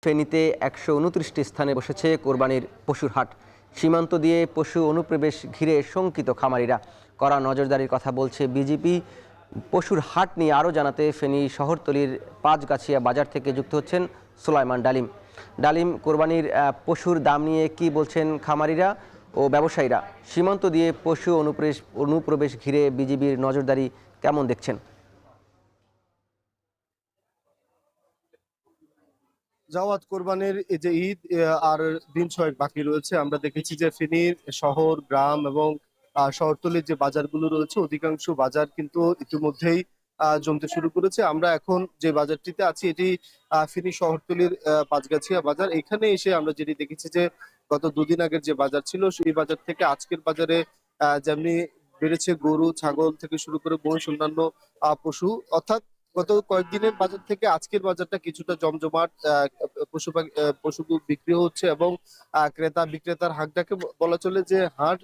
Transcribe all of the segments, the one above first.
ফেনীতে ১২৯টি স্থানে বসেছে কোরবানির পশুর হাট। সীমান্ত দিয়ে পশু অনুপ্রবেশ ঘিরে শঙ্কিত খামারিরা। কড়া নজরদারির কথা বলছে বিজিবি। পশুর হাট নিয়ে আরও জানাতে ফেনী শহরতলির পাঁচগাছিয়া বাজার থেকে যুক্ত হচ্ছেন সুলাইমান ডালিম। ডালিম, কোরবানির পশুর দাম নিয়ে কি বলছেন খামারিরা ও ব্যবসায়ীরা? সীমান্ত দিয়ে পশু অনুপ্রবেশ ঘিরে বিজিবির নজরদারি কেমন দেখছেন? জাওয়াত কোরবানির এই যে ঈদ আর দিন ছয়েক বাকি রয়েছে। আমরা দেখেছি যে ফেনীর শহর, গ্রাম এবং শহরতলির যে বাজারগুলো রয়েছে অধিকাংশ বাজার কিন্তু ইতিমধ্যেই জমতে শুরু করেছে। আমরা এখন যে বাজারটিতে আছি এটি ফেনী শহরতলির পাঁচগাছিয়া বাজার। এখানে এসে আমরা যেটি দেখেছি যে গত দুদিন আগের যে বাজার ছিল সেই বাজার থেকে আজকের বাজারে যেমনি বেড়েছে গরু, ছাগল থেকে শুরু করে মহিষ, অন্যান্য পশু, অর্থাৎ গত কয়েকদিনের বাজার থেকে আজকের বাজারটা কিছুটা জমজমাট। পশু বিক্রি হচ্ছে এবং ক্রেতা বিক্রেতার হাটটাকে বলা চলে যে হাট,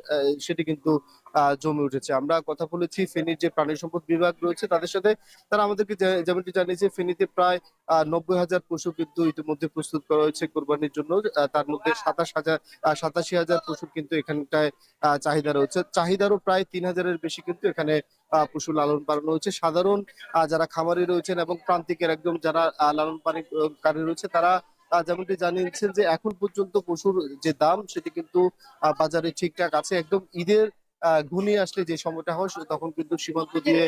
সেটি কিন্তু জমে উঠেছে। আমরা কথা বলেছি ফেনীর যে প্রাণী সম্পদ বিভাগ রয়েছে তাদের সাথে। তারা আমাদেরকে যেমনটি জানিয়েছে ফেনীতে প্রায় ৯০,০০০ পশু কিন্তু ইতিমধ্যে প্রস্তুত করা হয়েছে কোরবানির জন্য। তার মধ্যে ৮৭,০০০ পশুর কিন্তু এখানটায় চাহিদা রয়েছে। চাহিদারও প্রায় ৩,০০০-এর বেশি কিন্তু এখানে পশু লালন পালন হচ্ছে। সাধারণ যারা খামারি রয়েছেন এবং প্রান্তিকের একদম যারা লালন পালনকারী রয়েছে তারা যেমনটি জানিয়েছেন যে এখন পর্যন্ত পশুর যে দাম সেটি কিন্তু বাজারে ঠিকঠাক আছে। একদম ঈদের ঘনিয়ে আসলে যে সময়টা হয় তখন কিন্তু সীমান্ত দিয়ে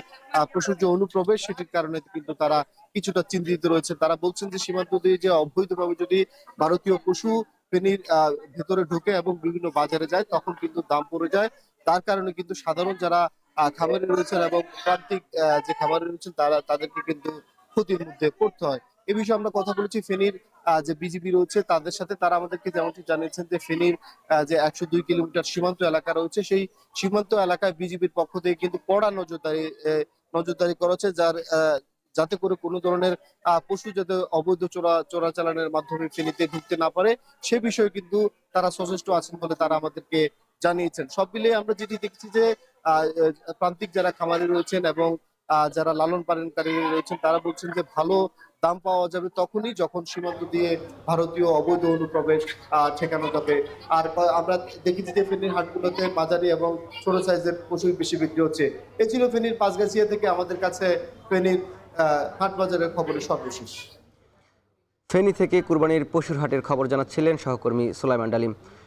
পশুর যে অনুপ্রবেশ সেটির কারণে কিন্তু তারা কিছুটা চিন্তিত রয়েছে। তারা বলছেন যে সীমান্ত দিয়ে যে অবৈধভাবে যদি ভারতীয় পশু ফেনীর ভেতরে ঢুকে এবং বিভিন্ন বাজারে যায় তখন কিন্তু দাম পড়ে যায়। তার কারণে কিন্তু সাধারণ যারা খামারি রয়েছেন এবং প্রান্তিক যে খামারি রয়েছেন তাদেরকে কিন্তু ক্ষতির মধ্যে পড়তে হয়। এ বিষয়ে আমরা কথা বলেছি ফেনীর যে বিজিবি রয়েছে তাদের সাথে। তারা আমাদেরকে যেমনটি জানিয়েছেন যে ফেনীর যে ১০২ কিলোমিটার সীমান্ত এলাকা রয়েছে সেই সীমান্ত এলাকায় বিজিবির পক্ষ থেকে কিন্তু কড়া নজরদারি করা হচ্ছে, যাতে করে কোনো ধরনের পশু যাতে অবৈধ চোরাচালানের মাধ্যমে ফেনীতে ঢুকতে না পারে সে বিষয়ে কিন্তু তারা সচেষ্ট আছেন বলে তারা আমাদেরকে জানিয়েছেন। সব মিলিয়ে আমরা যেটি দেখছি যে প্রান্তিক যারা খামারি রয়েছেন এবং যারা লালন পালনকারী রয়েছেন তারা বলছেন যে ভালো দাম পাওয়া যাবে তখনই যখন সীমান্ত দিয়ে ভারতীয় অবৈধ অনুপ্রবেশ ঠেকানো যাবে। আর আমরা দেখেছি যে ফেনীর হাটগুলোতে মাঝারি এবং ছোট সাইজের পশু বেশি বিক্রি হচ্ছে। এ ছিল ফেনীর পাঁচগাছিয়া থেকে আমাদের কাছে ফেনীর হাট বাজারের খবরের সর্বশেষ। ফেনী থেকে কুরবানির পশুর হাটের খবর জানাচ্ছিলেন সহকর্মী সুলাইমান ডালিম।